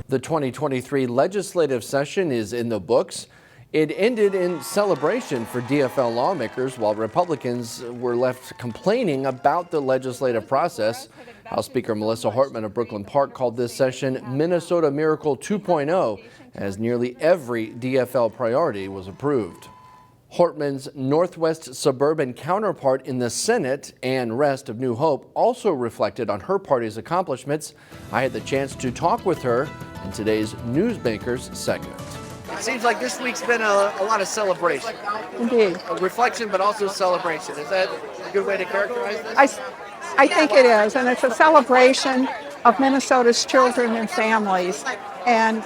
The 2023 legislative session is in the books. It ended in celebration for DFL lawmakers while Republicans were left complaining about the legislative process. House Speaker Melissa Hortman of Brooklyn Park called this session Minnesota Miracle 2.0 as nearly every DFL priority was approved. Hortman's Northwest suburban counterpart in the Senate, Ann Rest of New Hope, also reflected on her party's accomplishments. I had the chance to talk with her in today's Newsmakers segment. It seems like this week's been a lot of celebration. Indeed. A reflection, but also celebration. Is that a good way to characterize this? I think it is, and it's a celebration of Minnesota's children and families. And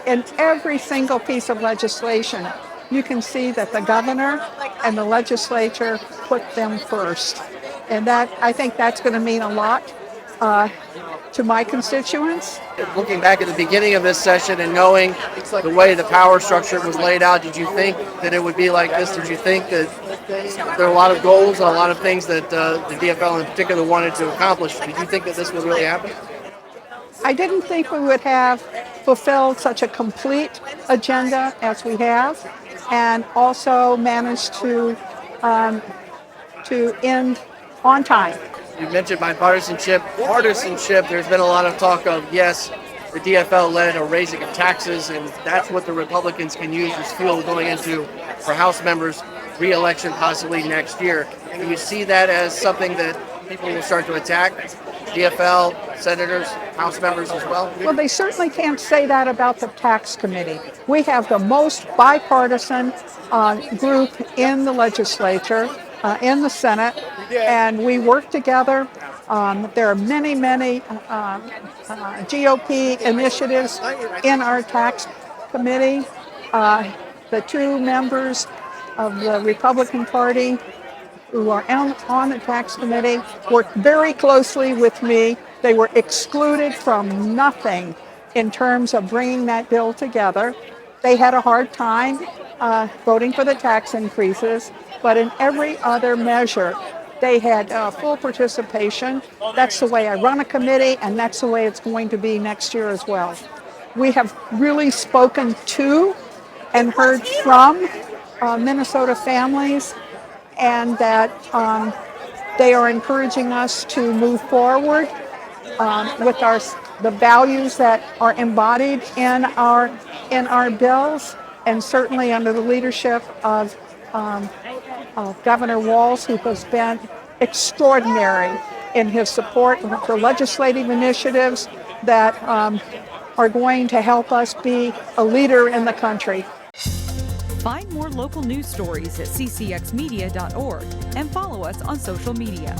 in every single piece of legislation, you can see that the governor and the legislature put them first. And I think that's going to mean a lot to my constituents. Looking back at the beginning of this session and knowing the way the power structure was laid out, did you think that it would be like this? Did you think that there are a lot of goals and a lot of things that the DFL in particular wanted to accomplish? Did you think that this would really happen? I didn't think we would have fulfilled such a complete agenda as we have, and also managed to end on time. You mentioned bipartisanship. There's been a lot of talk of, yes, the DFL led a raising of taxes, and that's what the Republicans can use as fuel going into for House members' re-election possibly next year. Do you see that as something that people will start to attack? DFL, senators, House members as well? Well, they certainly can't say that about the tax committee. We have the most bipartisan group in the legislature, in the Senate, and we work together. There are many GOP initiatives in our tax committee. The two members of the Republican Party who are on the tax committee worked very closely with me. They were excluded from nothing in terms of bringing that bill together. They had a hard time voting for the tax increases, but in every other measure, they had full participation. That's the way I run a committee, and that's the way it's going to be next year as well. We have really spoken to and heard from Minnesota families, and that they are encouraging us to move forward with the values that are embodied in our bills, and certainly under the leadership of Governor Walz, who has been extraordinary in his support for legislative initiatives that are going to help us be a leader in the country. Find more local news stories at ccxmedia.org and follow us on social media.